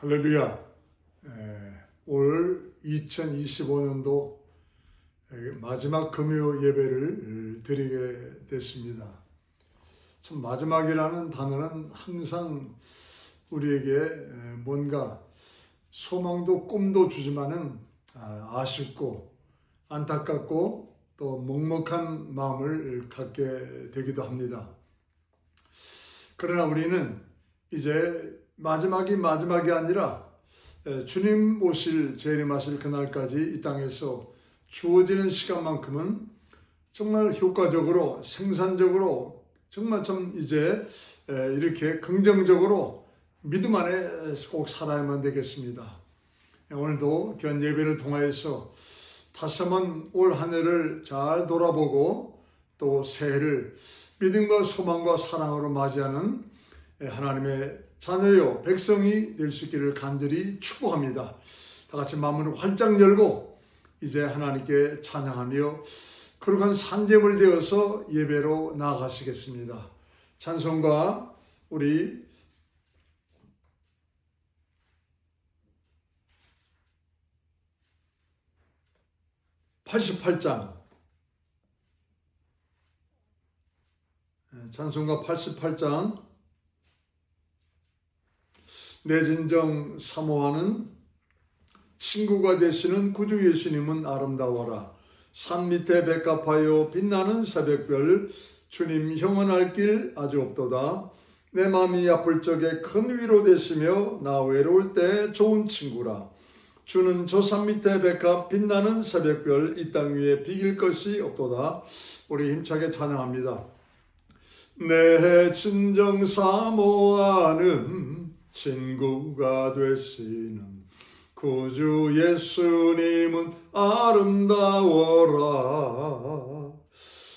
할렐루야. 올 2025년도 마지막 금요 예배를 드리게 됐습니다. 참 마지막이라는 단어는 항상 우리에게 뭔가 소망도 꿈도 주지만은 아쉽고 안타깝고 또 먹먹한 마음을 갖게 되기도 합니다. 그러나 우리는 이제 마지막이 아니라 주님 오실 재림하실 그날까지 이 땅에서 주어지는 시간만큼은 정말 효과적으로 생산적으로 정말 참 이제 이렇게 긍정적으로 믿음 안에 꼭 살아야만 되겠습니다. 오늘도 귀한 예배를 통하여서 다시 한번 올 한 해를 잘 돌아보고 또 새해를 믿음과 소망과 사랑으로 맞이하는 하나님의 자녀요 백성이 될 수 있기를 간절히 축복합니다. 다 같이 마음을 활짝 열고 이제 하나님께 찬양하며 거룩한 산재물 되어서 예배로 나아가시겠습니다. 찬송가 우리 88장 찬송가 88장 내 진정 사모하는 친구가 되시는 구주 예수님은 아름다워라. 산 밑에 백합하여 빛나는 새벽별 주님 형언할 길 아주 없도다. 내 마음이 아플 적에 큰 위로 되시며 나 외로울 때 좋은 친구라. 주는 저 산 밑에 백합 빛나는 새벽별 이 땅 위에 비길 것이 없도다. 우리 힘차게 찬양합니다. 내 진정 사모하는 친구가 되시는 구주 예수님은 아름다워라.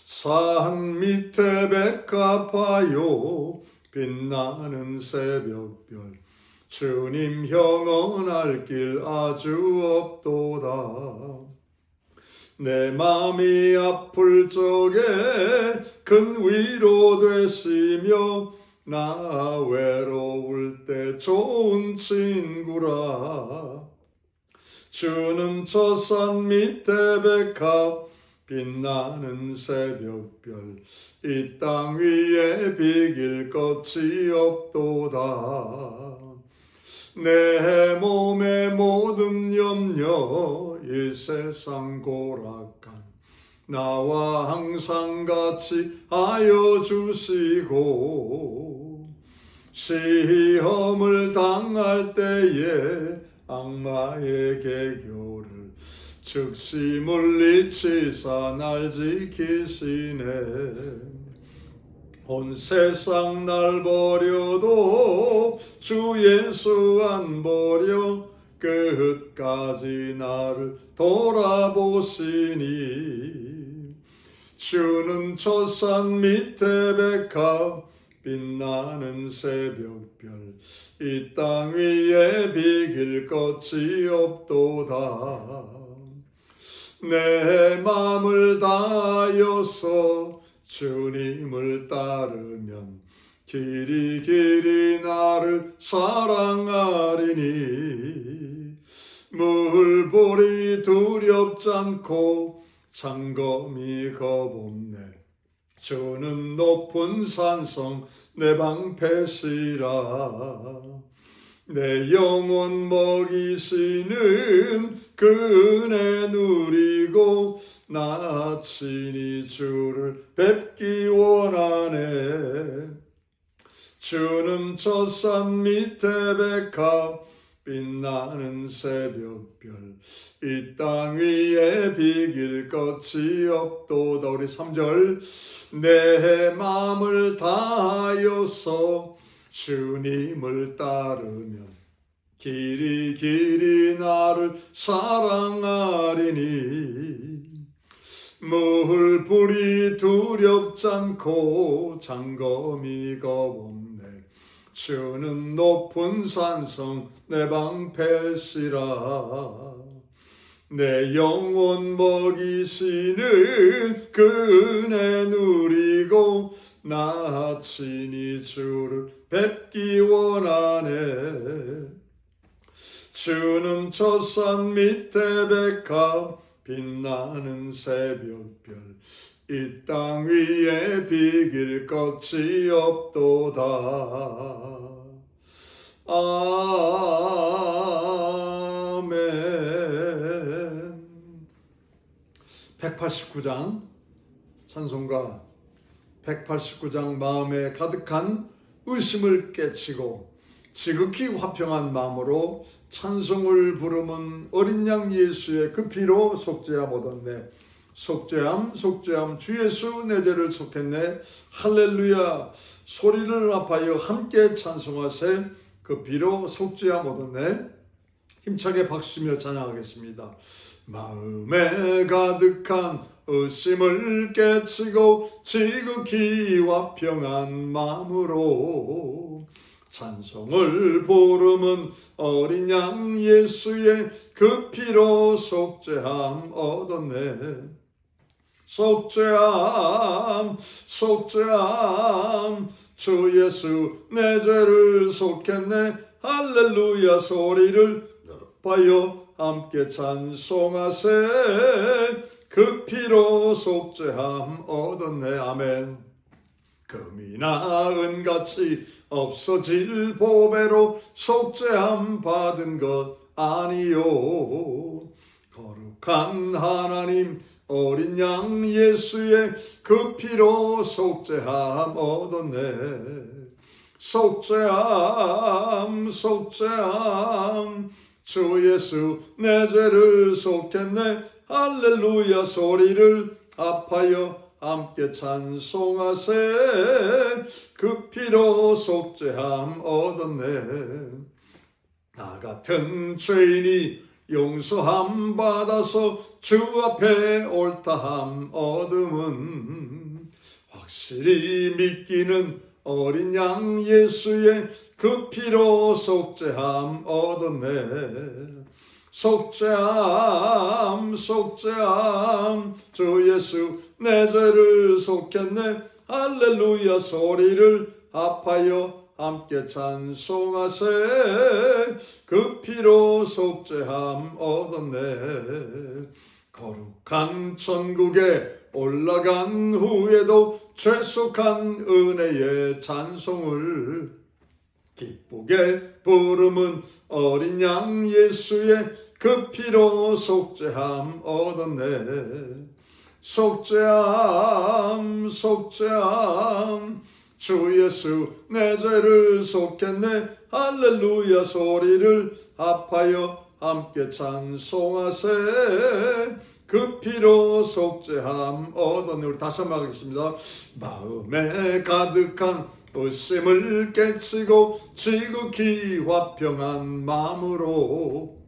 산 밑에 백합하여 빛나는 새벽별 주님 형언할 길 아주 없도다. 내 맘이 아플 적에 큰 위로 되시며 나 외로울 때 좋은 친구라. 주는 저 산 밑에 백합 빛나는 새벽별 이 땅 위에 비길 것이 없도다. 내 몸의 모든 염려 이 세상 고락한 나와 항상 같이 하여 주시고 시험을 당할 때에 악마의 개교를 즉시 물리치사 날 지키시네. 온 세상 날 버려도 주 예수 안 버려 끝까지 나를 돌아보시니. 주는 저 산 밑에 백합 빛나는 새벽별 이 땅 위에 비길 것이 없도다. 내 마음을 다하여서 주님을 따르면 길이 나를 사랑하리니. 물불이 두렵지 않고 창검이 겁없네. 주는 높은 산성 내 방패시라. 내 영혼 먹이시는 그 은혜 누리고 나 친히 주를 뵙기 원하네. 주는 저 산 밑에 백합 빛나는 새벽별 이 땅 위에 비길 것이 없도다. 우리 3절 내 마음을 다하여서 주님을 따르면 길이 나를 사랑하리니. 물불이 두렵지 않고 장검이 겁없네. 주는 높은 산성 내 방패시라. 내 영혼 먹이시는 그 은혜 누리고 나 친히 주를 뵙기 원하네. 주는 저 산 밑에 백합 빛나는 새벽별 이 땅 위에 비길 것이 없도다. 아멘. 189장 찬송가 189장 마음에 가득한 의심을 깨치고 지극히 화평한 마음으로 찬송을 부르면 어린 양 예수의 그 피로 속죄함 얻었네. 속죄함 속죄함 주 예수 내 죄를 속했네. 할렐루야. 소리를 합하여 함께 찬송하세. 그 피로 속죄함 얻었네. 힘차게 박수며 찬양하겠습니다. 마음에 가득한 의심을 깨치고 지극히 화평한 마음으로 찬송을 부르면 어린 양 예수의 그 피로 속죄함 얻었네. 속죄함 속죄함 주 예수 내 죄를 속했네. 할렐루야. 소리를 높여 함께 찬송하세. 그 피로 속죄함 얻었네. 아멘. 금이나 은같이 없어질 보배로 속죄함 받은 것 아니요. 거룩한 하나님 어린 양 예수의 그 피로 속죄함 얻었네. 속죄함 속죄함 주 예수 내 죄를 속했네. 할렐루야. 소리를 합하여 함께 찬송하세. 그 피로 속죄함 얻었네. 나 같은 죄인이 용서함 받아서 주 앞에 옳다함 얻음은 확실히 믿기는 어린 양 예수의 그 피로 속죄함 얻었네. 속죄함 속죄함 주 예수 내 죄를 속했네. 할렐루야. 소리를 합하여 함께 찬송하세. 그 피로 속죄함 얻었네. 거룩한 천국에 올라간 후에도 최속한 은혜의 찬송을 기쁘게 부르면 어린 양 예수의 그 피로 속죄함 얻었네. 속죄함 속죄함 주 예수 내 죄를 속했네. 할렐루야. 소리를 합하여 함께 찬송하세. 그 피로 속죄함 얻었네. 우리 다시 한번 하겠습니다. 마음에 가득한 의심을 깨치고 지극히 화평한 마음으로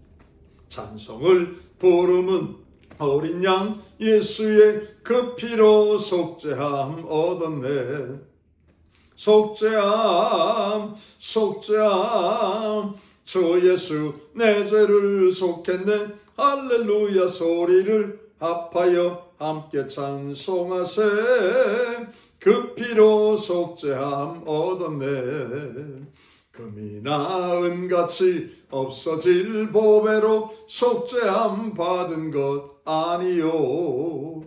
찬송을 부르면 어린 양 예수의 그 피로 속죄함 얻었네. 속죄함 속죄함 주 예수 내 죄를 속했네. 할렐루야. 소리를 합하여 함께 찬송하세. 그 피로 속죄함 얻었네. 금이나 은같이 없어질 보배로 속죄함 받은 것 아니요.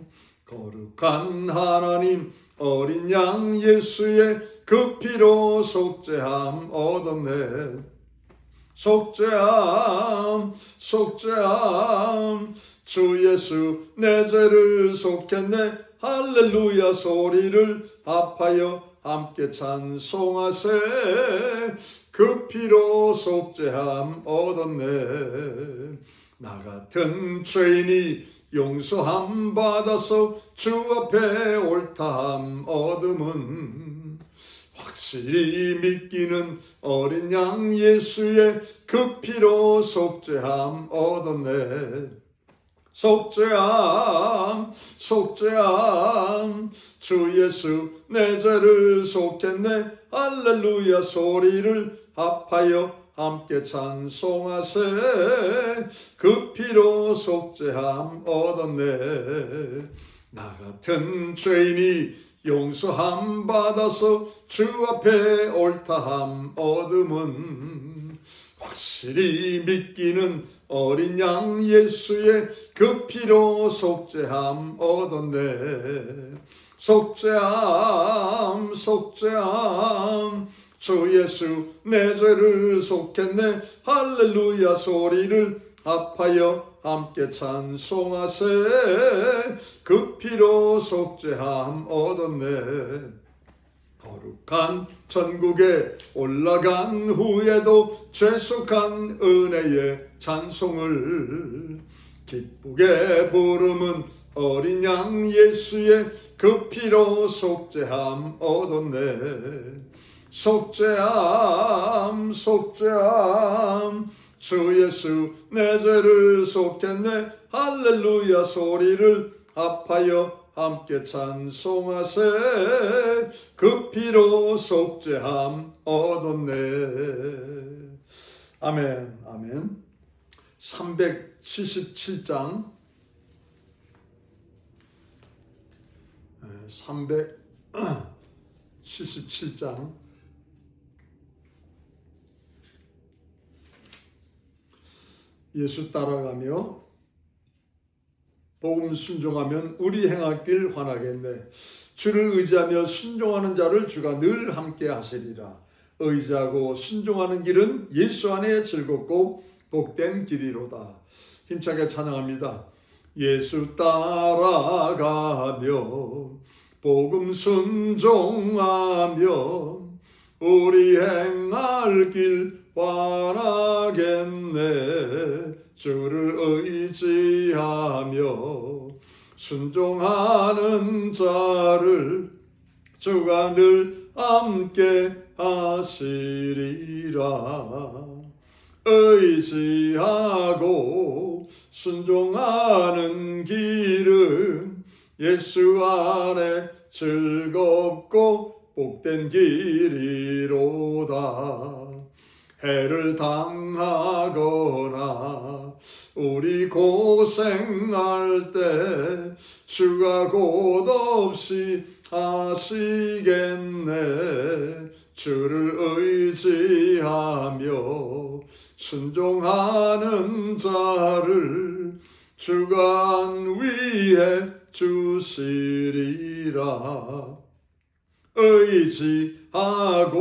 거룩한 하나님 어린 양 예수의 그 피로 속죄함 얻었네. 속죄함 속죄함 주 예수 내 죄를 속했네. 할렐루야. 소리를 합하여 함께 찬송하세. 그 피로 속죄함 얻었네. 나 같은 죄인이 용서함 받아서 주 앞에 옳다함 얻음은 확실히 믿기는 어린 양 예수의 그 피로 속죄함 얻었네. 속죄함 속죄함 주 예수 내 죄를 속했네. 할렐루야. 소리를 합하여 함께 찬송하세. 그 피로 속죄함 얻었네. 나 같은 죄인이 용서함 받아서 주 앞에 옳다함 얻음은 확실히 믿기는 어린 양 예수의 그 피로 속죄함 얻었네. 속죄함 속죄함 주 예수 내 죄를 속했네. 할렐루야 소리를 합하여 함께 찬송하세. 그 피로 속죄함 얻었네. 거룩한 천국에 올라간 후에도 죄속한 은혜의 찬송을 기쁘게 부르는 어린 양 예수의 그 피로 속죄함 얻었네. 속죄함 속죄함 주 예수 내 죄를 속했네. 할렐루야 소리를 합하여 함께 찬송하세. 그 피로 속죄함 얻었네. 아멘 아멘. 377장 377장 예수 따라가며 복음 순종하면 우리 행할 길 환하겠네. 주를 의지하며 순종하는 자를 주가 늘 함께 하시리라. 의지하고 순종하는 길은 예수 안에 즐겁고 복된 길이로다. 힘차게 찬양합니다. 예수 따라가며 복음 순종하며 우리 행할 길 환하겠네. 주를 의지하며 순종하는 자를 주가 늘 함께 하시리라. 의지하고 순종하는 길은 예수 안에 즐겁고 복된 길이로다. 해를 당하거나 우리 고생할 때 주가 곧 없이 하시겠네. 주를 의지하며 순종하는 자를 주가 위해 주시리라. 의지하고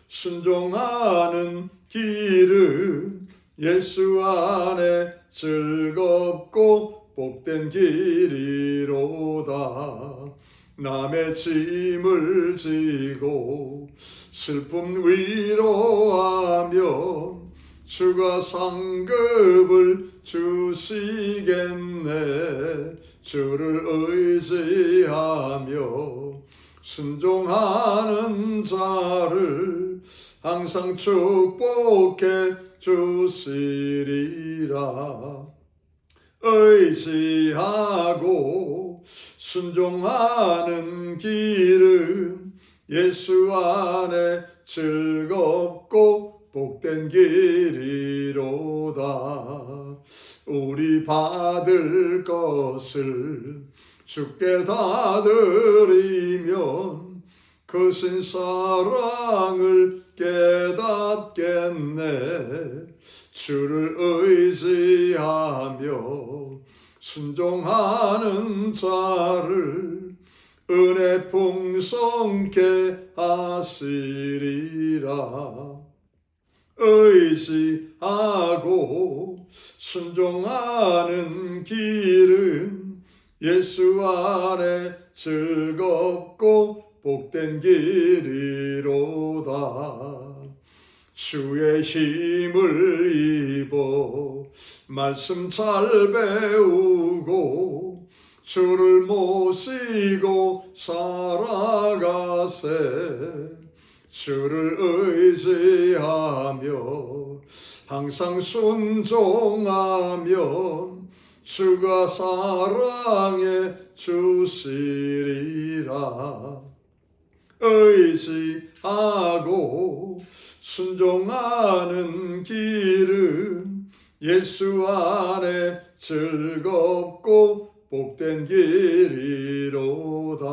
순종하는 길은 예수 안에 즐겁고 복된 길이로다. 남의 짐을 지고 슬픔 위로하며 주가 상급을 주시겠네. 주를 의지하며 순종하는 자를 항상 축복해 주시리라. 의지하고 순종하는 길은 예수 안에 즐겁고 복된 길이로다. 우리 받을 것을 주께 다 드리면 그 신 사랑을 깨닫겠네. 주를 의지하며 순종하는 자를 은혜 풍성케 하시리라. 의지하고 순종하는 길은 예수 안에 즐겁고 복된 길이로다. 주의 힘을 입어 말씀 잘 배우고 주를 모시고 살아가세. 주를 의지하며 항상 순종하며 주가 사랑해 주시리라. 의지하고 순종하는 길은 예수 안에 즐겁고 복된 길이로다.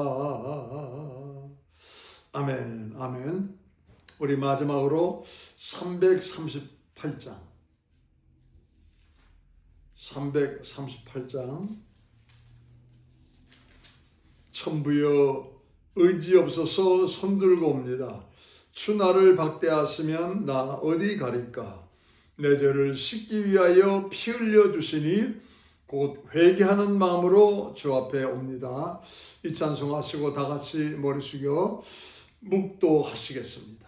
아멘, 아멘. 우리 마지막으로 338장 천부여 의지 없어서 손들고 옵니다. 주 나를 박대하시면 나 어디 가릴까? 내 죄를 씻기 위하여 피 흘려 주시니 곧 회개하는 마음으로 주 앞에 옵니다. 이 찬송하시고 다 같이 머리 숙여 묵도하시겠습니다.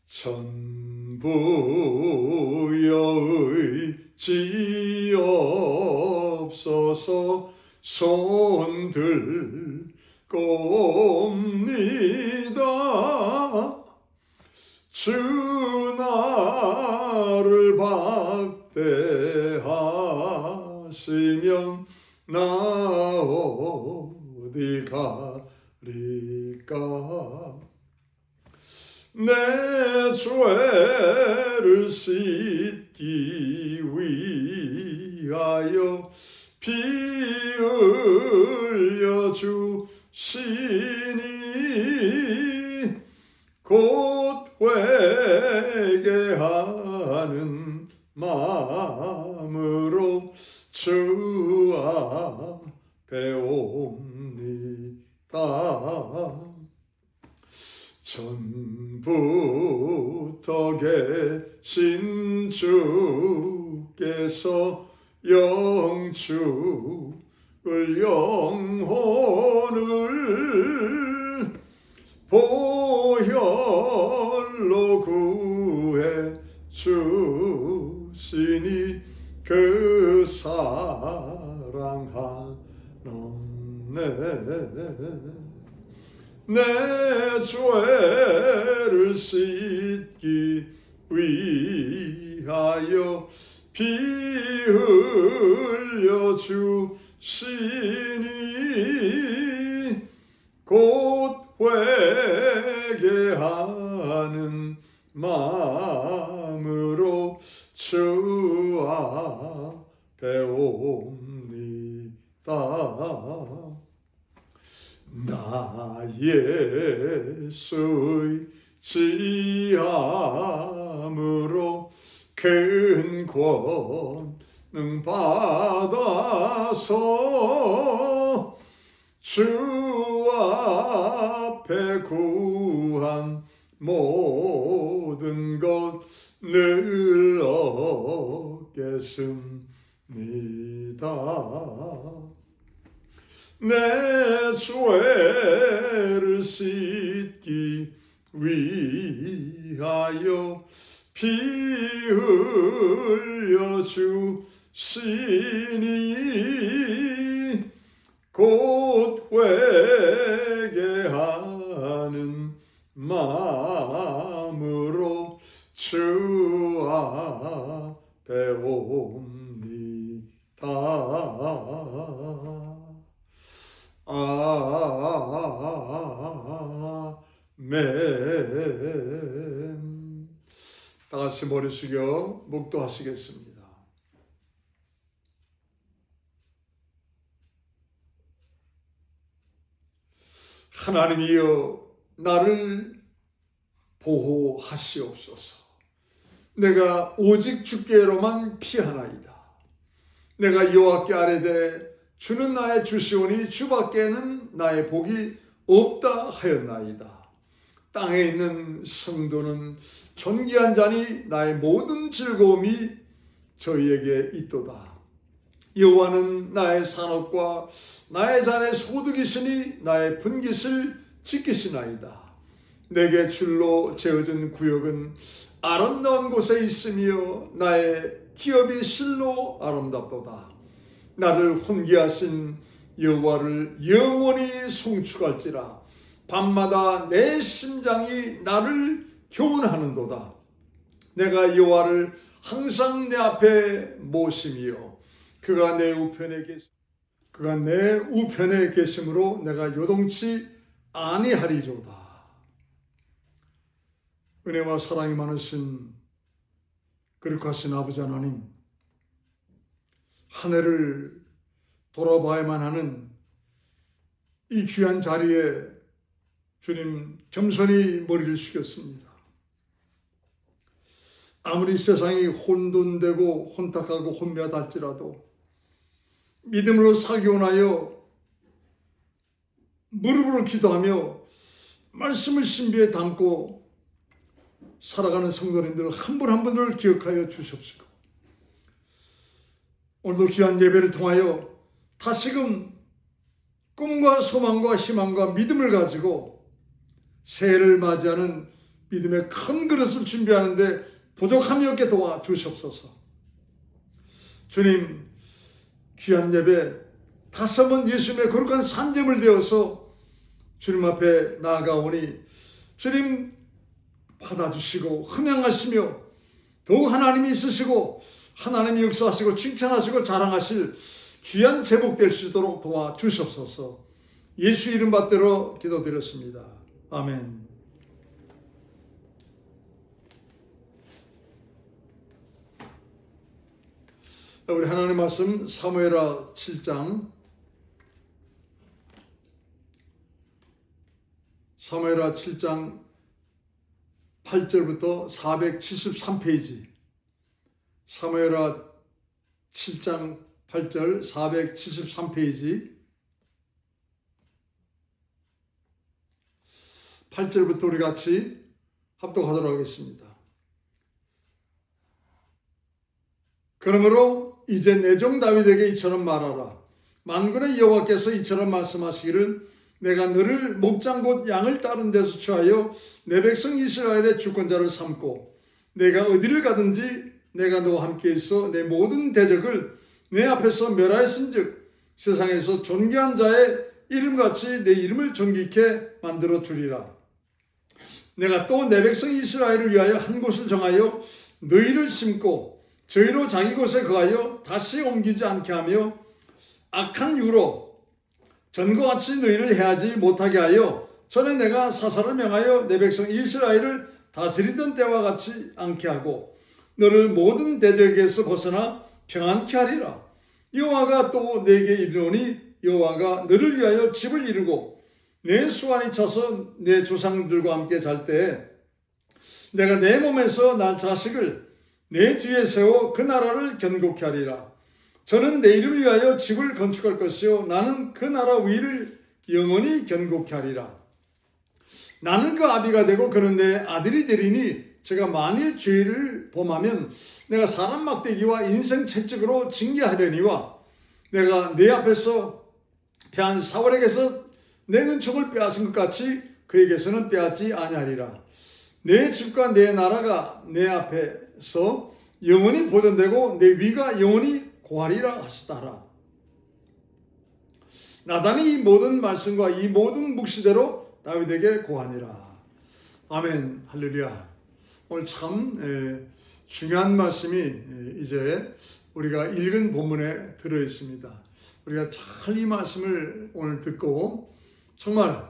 천부여 의지 없어서 손들고 옵니다. 주 나를 박대하시면 나 어디 가리까? 내 죄를 씻기 위하여 피 흘려 주시니 곧 회개하는 마음으로 주 앞에 옵니다. 전부터 계신 주께서 영혼을 보혈로 구해 주시니 그 사랑 한없네. 내 죄를 씻기 위하여 피 흘려 주시니 곧 회개하는 마음으로 주 앞에 옵니다. 나 예수의 지함으로 큰 권능 받아서 주 앞에 구한 모든 것 늘 얻겠습니다. 내 죄를 씻기 위하여 피 흘려 주시니 곧 회개하는 마음으로 주 앞에 옵니다. 아멘. 다 같이 머리 숙여 묵도하시겠습니다. 하나님이여 나를 보호하시옵소서. 내가 오직 주께로만 피하나이다. 내가 여호와께 아뢰되 주는 나의 주시오니 주밖에는 나의 복이 없다 하였나이다. 땅에 있는 성도는 존귀한 자니 나의 모든 즐거움이 저희에게 있도다. 여호와는 나의 산업과 나의 잔의 소득이시니 나의 분깃을 지키시나이다. 내게 줄로 재어준 구역은 아름다운 곳에 있으며 나의 기업이 실로 아름답도다. 나를 훈계하신 여호와를 영원히 송축할지라. 밤마다 내 심장이 나를 교훈하는도다. 내가 여호와를 항상 내 앞에 모심이요 그가 내 우편에 계심으로 내가 요동치 아니하리로다. 은혜와 사랑이 많으신 거룩하신 아버지 하나님, 한 해를 돌아봐야만 하는 이 귀한 자리에 주님 겸손히 머리를 숙였습니다. 아무리 세상이 혼돈되고 혼탁하고 혼미하다 할지라도 믿음으로 살기 원하여 무릎으로 기도하며 말씀을 신비에 담고 살아가는 성도님들 한 분 한 분을 기억하여 주시옵시고, 오늘도 귀한 예배를 통하여 다시금 꿈과 소망과 희망과 믿음을 가지고 새해를 맞이하는 믿음의 큰 그릇을 준비하는데 부족함이 없게 도와주시옵소서. 주님, 귀한 예배 다시 한번 예수님의 거룩한 산재물 되어서 주님 앞에 나아가오니 주님 받아주시고 흠양하시며 더욱 하나님이 있으시고 하나님이 역사하시고 칭찬하시고 자랑하실 귀한 제목 될 수 있도록 도와주시옵소서. 예수 이름 받들어 기도드렸습니다. 아멘. 우리 하나님 말씀 사무엘하 7장 8절부터 473페이지, 사무엘하 7장 8절 473페이지 8절부터 우리 같이 합독하도록 하겠습니다. 그러므로 이제 내 종 다윗에게 이처럼 말하라. 만군의 여호와께서 이처럼 말씀하시기를 내가 너를 목장 곧 양을 따른 데서 취하여 내 백성 이스라엘의 주권자를 삼고 내가 어디를 가든지 내가 너와 함께 있어 내 모든 대적을 내 앞에서 멸하였은즉 세상에서 존귀한 자의 이름같이 내 이름을 존귀케 만들어 주리라. 내가 또 내 백성 이스라엘을 위하여 한 곳을 정하여 너희를 심고 저희로 자기 곳에 거하여 다시 옮기지 않게 하며 악한 유로 전과 같이 너희를 해하지 못하게 하여 전에 내가 사사를 명하여 내 백성 이스라엘을 다스리던 때와 같이 않게 하고 너를 모든 대적에서 벗어나 평안케 하리라. 여호와가 또 내게 이르노니 여호와가 너를 위하여 집을 이루고 내 수완이 차서 내 조상들과 함께 잘 때에 내가 내 몸에서 난 자식을 내 뒤에 세워 그 나라를 견고케 하리라. 저는 내 이름을 위하여 집을 건축할 것이요 나는 그 나라 위를 영원히 견고케 하리라. 나는 그 아비가 되고 그는 내 아들이 되리니 제가 만일 죄를 범하면 내가 사람 막대기와 인생 채찍으로 징계하려니와 내가 내 앞에서 패한 사울에게서 내 은총을 빼앗은 것 같이 그에게서는 빼앗지 아니하리라. 내 집과 내 나라가 내 앞에서 영원히 보존되고 내 위가 영원히 고하리라 하시다라. 나단이 이 모든 말씀과 이 모든 묵시대로 다윗에게 고하니라. 아멘. 할렐루야. 오늘 참 중요한 말씀이 이제 우리가 읽은 본문에 들어 있습니다. 우리가 잘 이 말씀을 오늘 듣고 정말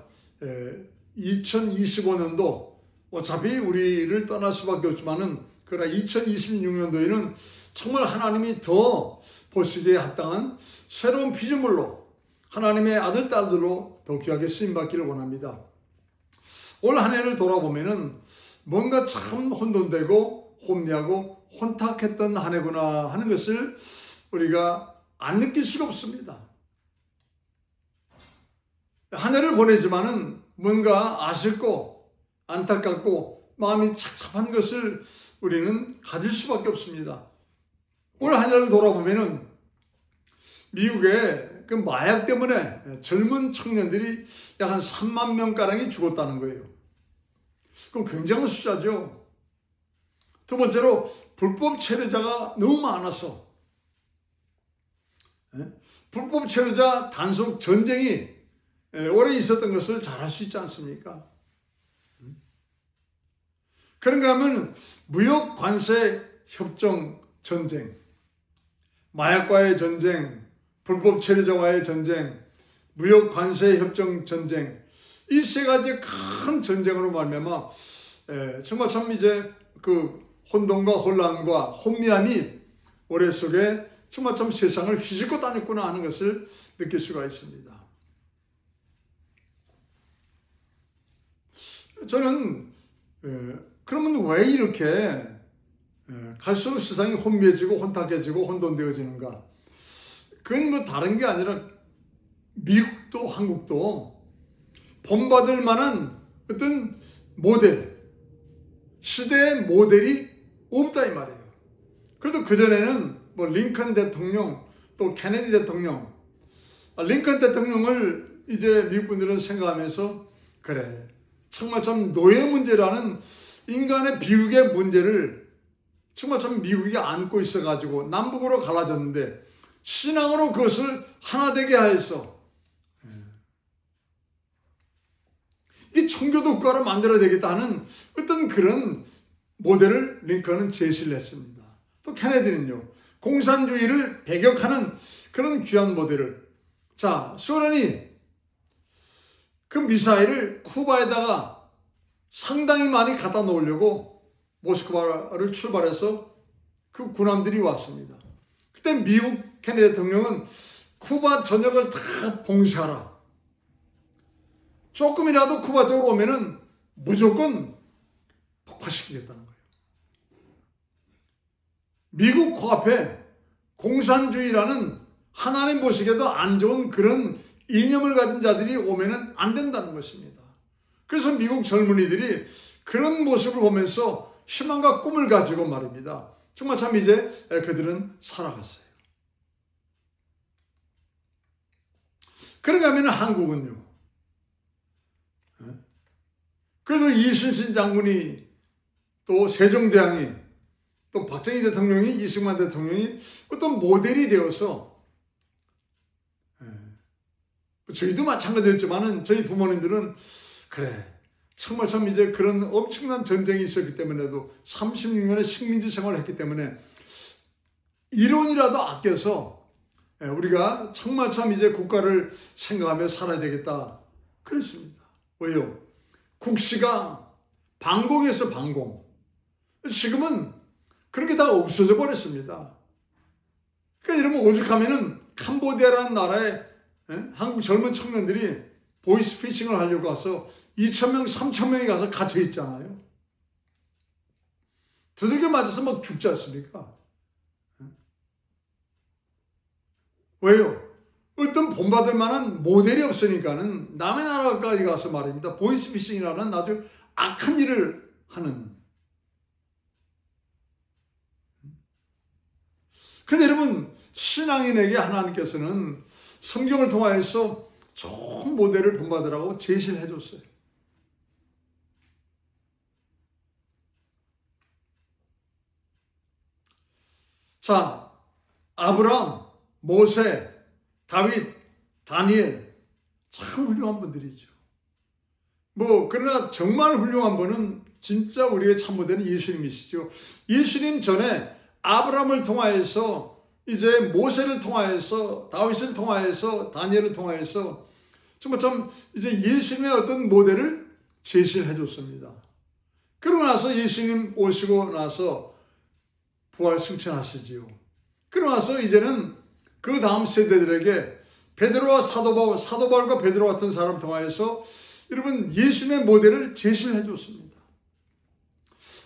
2025년도 어차피 우리를 떠날 수밖에 없지만은 그러나 2026년도에는 정말 하나님이 더 보시기에 합당한 새로운 피조물로 하나님의 아들, 딸들로 더 귀하게 쓰임받기를 원합니다. 올 한 해를 돌아보면은 뭔가 참 혼돈되고 혼미하고 혼탁했던 한 해구나 하는 것을 우리가 안 느낄 수가 없습니다. 한 해를 보내지만은 뭔가 아쉽고 안타깝고 마음이 착잡한 것을 우리는 가질 수밖에 없습니다. 올 한 해를 돌아보면은 미국에 그 마약 때문에 젊은 청년들이 약 한 3만 명가량이 죽었다는 거예요. 그럼 굉장한 숫자죠. 두 번째로 불법 체류자가 너무 많아서 불법 체류자 단속 전쟁이 오래 있었던 것을 잘 알 수 있지 않습니까? 그런가 하면 무역 관세 협정 전쟁, 마약과의 전쟁, 불법 체류자와의 전쟁, 무역 관세 협정 전쟁, 이 세 가지 큰 전쟁으로 말미암아 정말 참 이제 그 혼돈과 혼란과 혼미함이 올해 속에 정말 참 세상을 휘젓고 다녔구나 하는 것을 느낄 수가 있습니다. 저는 그러면 왜 이렇게 갈수록 세상이 혼미해지고 혼탁해지고 혼돈되어지는가? 그건 뭐 다른 게 아니라 미국도 한국도 본받을 만한 어떤 모델, 시대의 모델이 없다 이 말이에요. 그래도 그전에는 뭐 링컨 대통령 또 케네디 대통령, 링컨 대통령을 이제 미국 분들은 생각하면서 그래 정말 참 노예 문제라는 인간의 비극의 문제를 정말 참 미국이 안고 있어가지고 남북으로 갈라졌는데 신앙으로 그것을 하나 되게 하여서 이 청교도 국가를 만들어야 되겠다는 어떤 그런 모델을 링컨은 제시를 했습니다. 또 케네디는요, 공산주의를 배격하는 그런 귀한 모델을. 자, 소련이 그 미사일을 쿠바에다가 상당히 많이 갖다 놓으려고 모스크바를 출발해서 그 군함들이 왔습니다. 그때 미국 케네디 대통령은 쿠바 전역을 다 봉쇄하라. 조금이라도 쿠바 쪽으로 오면은 무조건 폭파시키겠다는 거예요. 미국 코앞에 공산주의라는 하나님 보시기에도 안 좋은 그런 이념을 가진 자들이 오면은 안 된다는 것입니다. 그래서 미국 젊은이들이 그런 모습을 보면서 희망과 꿈을 가지고 말입니다. 정말 참 이제 그들은 살아갔어요. 그러게 하면 한국은요. 그래도 이순신 장군이 또 세종대왕이 또 박정희 대통령이 이승만 대통령이 어떤 모델이 되어서 저희도 마찬가지였지만은 저희 부모님들은 그래 정말 참 이제 그런 엄청난 전쟁이 있었기 때문에도 36년의 식민지 생활을 했기 때문에 이론이라도 아껴서 우리가 정말 참 이제 국가를 생각하며 살아야 되겠다 그랬습니다. 왜요? 국시가 반공에서 반공. 지금은 그런 게 다 없어져 버렸습니다. 그러니까 이러면 오죽하면은 캄보디아라는 나라에 한국 젊은 청년들이 보이스피싱을 하려고 와서 2,000명, 3,000명이 가서 갇혀 있잖아요. 두들겨 맞아서 막 죽지 않습니까? 왜요? 어떤 본받을 만한 모델이 없으니까는 남의 나라까지 가서 말입니다. 보이스피싱이라는 아주 악한 일을 하는. 근데 여러분, 신앙인에게 하나님께서는 성경을 통하여서 좋은 모델을 본받으라고 제시를 해줬어요. 자, 아브라함, 모세, 다윗, 다니엘 참 훌륭한 분들이죠. 그러나 정말 훌륭한 분은 진짜 우리의 참모되는 예수님이시죠. 예수님 전에 아브라함을 통하여서 이제 모세를 통하여서 다윗을 통하여서 다니엘을 통하여서 정말 참 이제 예수님의 어떤 모델을 제시를 해줬습니다. 그러고 나서 예수님 오시고 나서 부활 승천하시지요. 그러고 나서 이제는 그 다음 세대들에게 베드로와 사도 바울과 베드로 같은 사람 통하여서 여러분 예수님의 모델을 제시를 해줬습니다.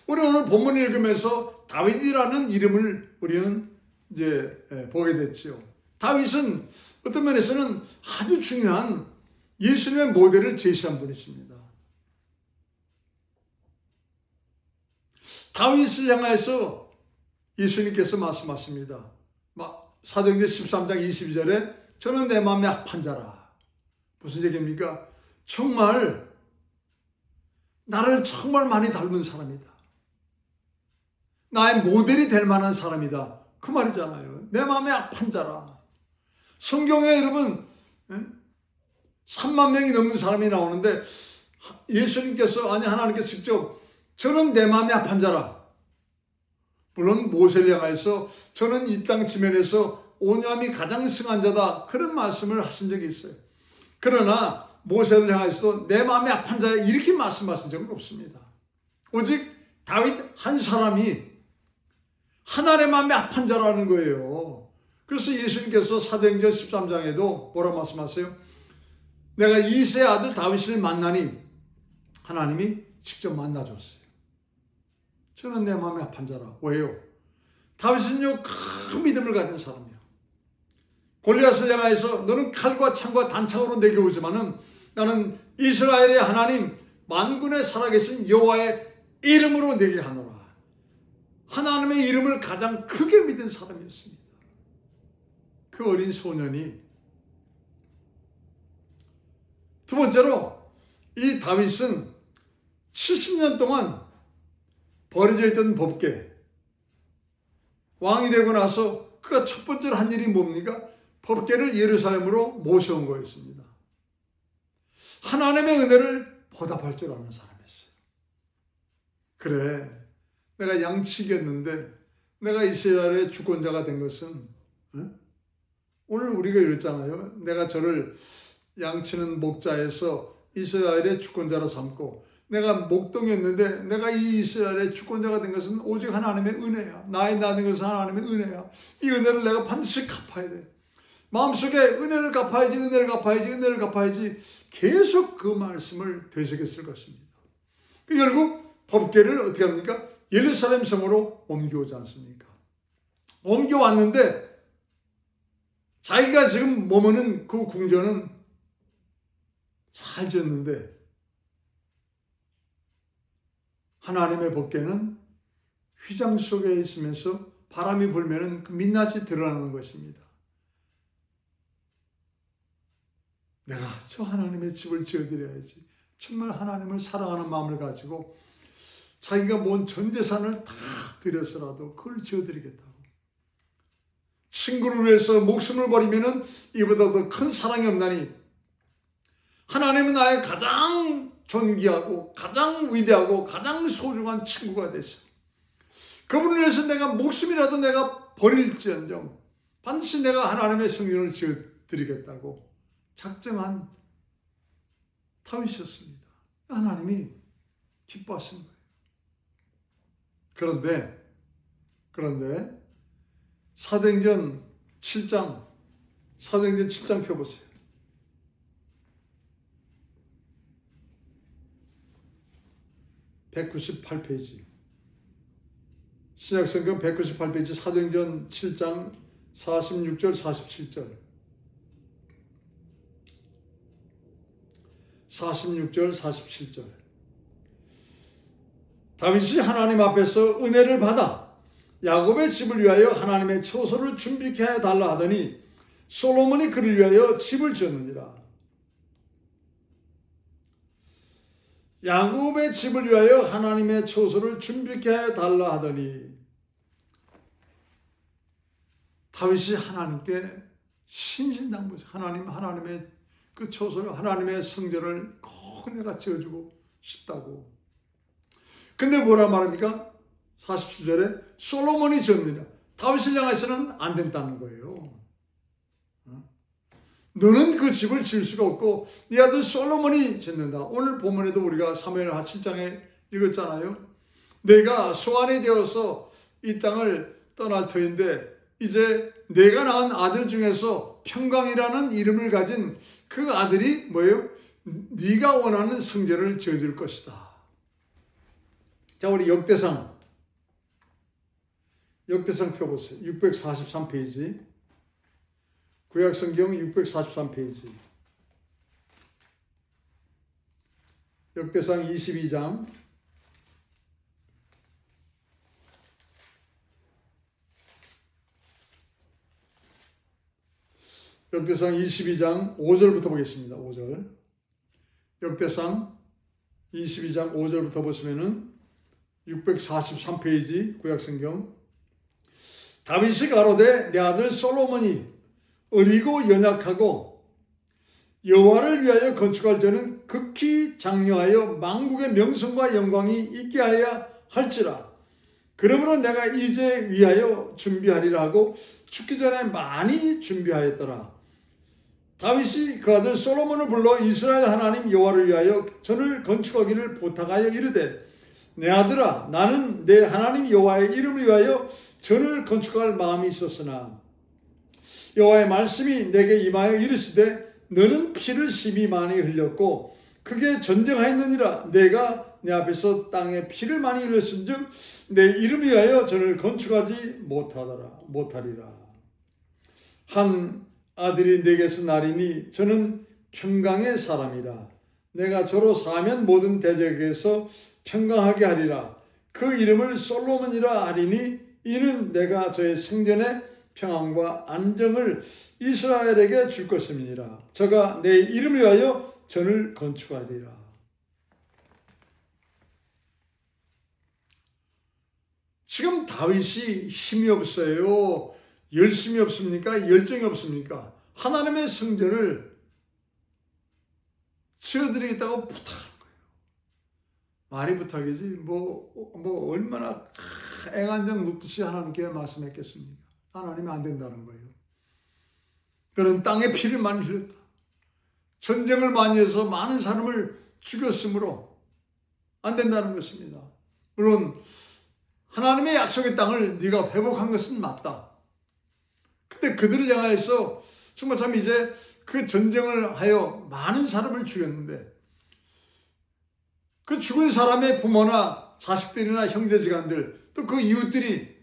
우리 오늘 본문 읽으면서 다윗이라는 이름을 우리는 이제 보게 됐죠. 다윗은 어떤 면에서는 아주 중요한 예수님의 모델을 제시한 분이십니다. 다윗을 향해서 예수님께서 말씀하십니다. 사도행전 13장 22절에 저는 내 마음에 합한 자라. 무슨 얘기입니까? 정말 나를 정말 많이 닮은 사람이다. 나의 모델이 될 만한 사람이다. 그 말이잖아요. 내 마음에 합한 자라. 성경에 여러분 3만 명이 넘는 사람이 나오는데 예수님께서 하나님께서 직접 저는 내 마음에 합한 자라. 물론 모세를 향해서 저는 이 땅 지면에서 오뇰이 가장 승한 자다. 그런 말씀을 하신 적이 있어요. 그러나 모세를 향해서 내 마음에 합한 자야 이렇게 말씀하신 적은 없습니다. 오직 다윗 한 사람이 하나님의 마음에 합한 자라는 거예요. 그래서 예수님께서 사도행전 13장에도 뭐라 말씀하세요? 내가 이새의 아들 다윗을 만나니 하나님이 직접 만나줬어요. 저는 내 마음에 합한 자라. 왜요? 다윗은요 큰 믿음을 가진 사람이에요. 골리앗을 향하여서 너는 칼과 창과 단창으로 내게 오지만은 나는 이스라엘의 하나님 만군의 살아계신 여호와의 이름으로 내게 하노라. 하나님의 이름을 가장 크게 믿은 사람이었습니다. 그 어린 소년이. 두 번째로 이 다윗은 70년 동안 버려져 있던 법궤, 왕이 되고 나서 그가 첫 번째로 한 일이 뭡니까? 법궤를 예루살렘으로 모셔온 거였습니다. 하나님의 은혜를 보답할 줄 아는 사람이었어요. 그래, 내가 양치기였는데 내가 이스라엘의 주권자가 된 것은, 오늘 우리가 이랬잖아요. 내가 저를 양치는 목자에서 이스라엘의 주권자로 삼고, 내가 목동이었는데 내가 이 이스라엘의 주권자가 된 것은 오직 하나님의 은혜야. 나의 나는 것은 하나님의 은혜야. 이 은혜를 내가 반드시 갚아야 돼. 마음속에 은혜를 갚아야지, 은혜를 갚아야지, 은혜를 갚아야지 계속 그 말씀을 되새겼을 것입니다. 결국 법궤를 어떻게 합니까? 예루살렘 성으로 옮겨오지 않습니까? 옮겨왔는데 자기가 지금 머무는 그 궁전은 잘 지었는데 하나님의 법궤는 휘장 속에 있으면서 바람이 불면은 그 민낯이 드러나는 것입니다. 내가 저 하나님의 집을 지어드려야지. 정말 하나님을 사랑하는 마음을 가지고 자기가 모은 전 재산을 다 드려서라도 그걸 지어드리겠다고. 친구를 위해서 목숨을 버리면은 이보다 더 큰 사랑이 없나니 하나님은 나의 가장 존귀하고 가장 위대하고 가장 소중한 친구가 됐어. 그분을 위해서 내가 목숨이라도 내가 버릴지언정 반드시 내가 하나님의 성전을 지어드리겠다고 작정한 다윗이었습니다. 하나님이 기뻐하신 거예요. 그런데 사도행전 7장 펴보세요. (198페이지) 신약성경 198페이지 사도행전 7장 46절 47절 46절 47절 다윗이 하나님 앞에서 은혜를 받아 야곱의 집을 위하여 하나님의 처소를 준비케 해달라 하더니 솔로몬이 그를 위하여 집을 지었느니라. 야곱의 집을 위하여 하나님의 처소를 준비케 해달라 하더니 다윗이 하나님께 신신당부했어요. 하나님의 그 처소를, 하나님의 성전을 꼭 내가 지어주고 싶다고. 근데 뭐라 말합니까? 47절에 솔로몬이 지었느냐. 다윗을 향해서는 안 된다는 거예요. 너는 그 집을 지을 수가 없고 네 아들 솔로몬이 짓는다. 오늘 본문에도 우리가 사무엘하 7장에 읽었잖아요. 내가 소환이 되어서 이 땅을 떠날 터인데 이제 내가 낳은 아들 중에서 평강이라는 이름을 가진 그 아들이 뭐예요? 네가 원하는 성전을 지어줄 것이다. 자, 우리 역대상 펴보세요. 643페이지. 구약성경 643페이지. 역대상 22장. 역대상 22장 5절부터 보겠습니다. 5절. 역대상 22장 5절부터 보시면은 643페이지 구약성경. 다윗이 가로되 내 아들 솔로몬이 어리고 연약하고 여호와를 위하여 건축할 저는 극히 장려하여 만국의 명성과 영광이 있게 하여야 할지라. 그러므로 내가 이제 위하여 준비하리라 하고 죽기 전에 많이 준비하였더라. 다윗이 그 아들 솔로몬을 불러 이스라엘 하나님 여호와를 위하여 전을 건축하기를 부탁하여 이르되 내 아들아 나는 내 하나님 여호와의 이름을 위하여 전을 건축할 마음이 있었으나 여호와의 말씀이 내게 임하여 이르시되 너는 피를 심히 많이 흘렸고 크게 전쟁하였느니라. 내가 내 앞에서 땅에 피를 많이 흘렸은즉 내 이름 위하여 저를 건축하지 못하리라. 한 아들이 내게서 나리니 저는 평강의 사람이라. 내가 저로 사면 모든 대적에서 평강하게 하리라. 그 이름을 솔로몬이라 하리니 이는 내가 저의 생전에 평안과 안정을 이스라엘에게 줄 것임이니라. 저가 내 이름 위하여 전을 건축하리라. 지금 다윗이 힘이 없어요? 열심이 없습니까? 열정이 없습니까? 하나님의 성전을 지어드리겠다고 부탁하는 거예요. 말이 부탁이지 뭐 얼마나 애간장 눕듯이 하나님께 말씀했겠습니까? 하나님이 안 된다는 거예요. 그는 땅에 피를 많이 흘렸다. 전쟁을 많이 해서 많은 사람을 죽였으므로 안 된다는 것입니다. 물론 하나님의 약속의 땅을 네가 회복한 것은 맞다. 근데 그들을 향해서 정말 참 이제 그 전쟁을 하여 많은 사람을 죽였는데 그 죽은 사람의 부모나 자식들이나 형제지간들 또 그 이웃들이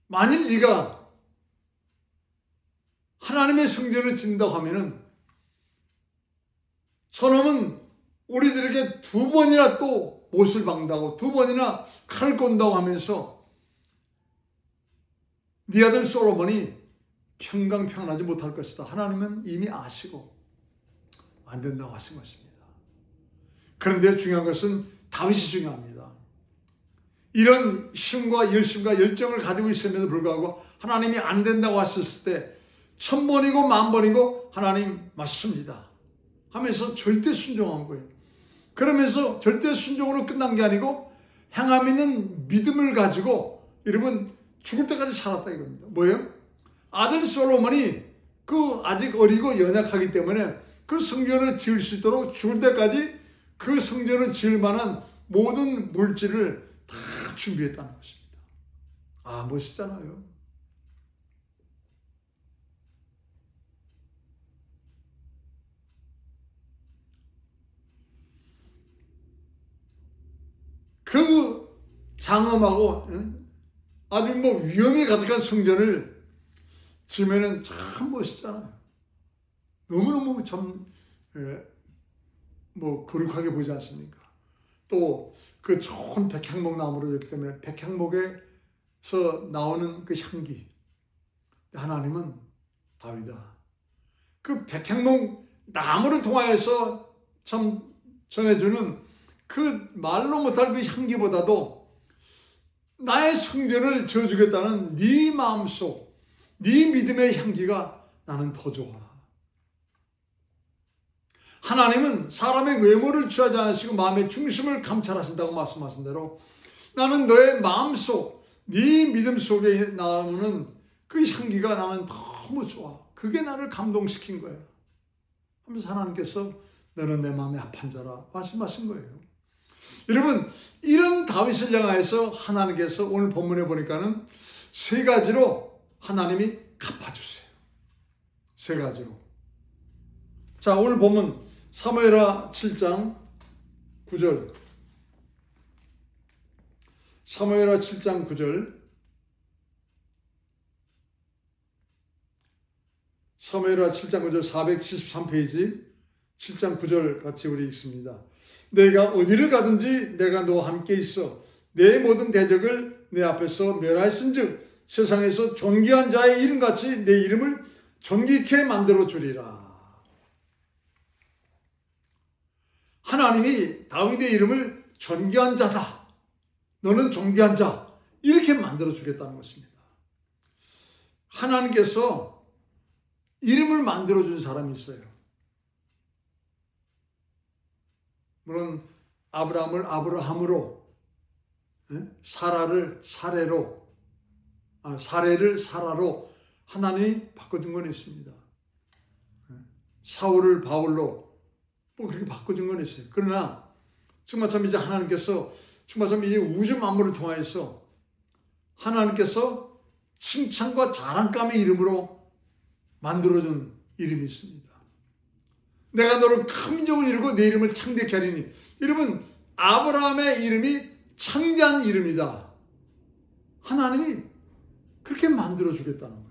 만일 네가 하나님의 성전을 짓는다고 하면은 저놈은 우리들에게 2번이나 또 못을 박는다고 2번이나 칼을 꼰다고 하면서 네 아들 솔로몬이 평안하지 못할 것이다. 하나님은 이미 아시고 안 된다고 하신 것입니다. 그런데 중요한 것은 다윗이 중요합니다. 이런 힘과 열심과 열정을 가지고 있음에도 불구하고 하나님이 안 된다고 하셨을 때 1000번이고 10,000번이고 하나님 맞습니다 하면서 절대 순종한 거예요. 그러면서 절대 순종으로 끝난 게 아니고 행함 있는 믿음을 가지고 여러분 죽을 때까지 살았다 이겁니다. 뭐예요? 아들 솔로몬이 그 아직 어리고 연약하기 때문에 그 성전을 지을 수 있도록 죽을 때까지 그 성전을 지을 만한 모든 물질을 다 준비했다는 것입니다. 아, 멋있잖아요. 그 장엄하고 아주 위험이 가득한 성전을 지으면은 참 멋있잖아요. 너무너무 참 거룩하게 보지 않습니까? 또 그 좋은 백향목 나무로 되기 때문에 백향목에서 나오는 그 향기. 하나님은 다윗아, 그 백향목 나무를 통하여서 참 전해주는 그 말로 못할 그 향기보다도 나의 성전을 지어주겠다는 네 마음속, 네 믿음의 향기가 나는 더 좋아. 하나님은 사람의 외모를 취하지 않으시고 마음의 중심을 감찰하신다고 말씀하신 대로 나는 너의 마음속, 네 믿음 속에 나오는 그 향기가 나는 너무 좋아. 그게 나를 감동시킨 거야. 하면서 하나님께서 너는 내 마음에 합한 자라 말씀하신 거예요. 여러분, 이런 다윗을 향하여서 하나님께서 오늘 본문에 보니까는 3가지로 하나님이 갚아주세요. 3가지로. 자, 오늘 본문 사무엘하 7장 9절. 사무엘하 7장 9절. 사무엘하 7장 9절 473페이지 7장 9절 같이 우리 읽습니다. 내가 어디를 가든지 내가 너와 함께 있어 내 모든 대적을 내 앞에서 멸하였은즉 세상에서 존귀한 자의 이름같이 내 이름을 존귀케 만들어 주리라. 하나님이 다윗의 이름을 존귀한 자다. 너는 존귀한 자. 이렇게 만들어 주겠다는 것입니다. 하나님께서 이름을 만들어 준 사람이 있어요. 물론 아브라함을 아브라함으로, 사라를 사레로, 사레를 사라로 하나님이 바꿔준 건 있습니다. 사울을 바울로 그렇게 바꿔준 건 있어요. 그러나 정말 참 이제 하나님께서 정말 참 이제 우주 만물을 통하여서 하나님께서 칭찬과 자랑감의 이름으로 만들어준 이름이 있습니다. 내가 너를 큰 민족을 이루고 내 이름을 창대케 하리니. 여러분, 아브라함의 이름이 창대한 이름이다. 하나님이 그렇게 만들어 주겠다는 거예요.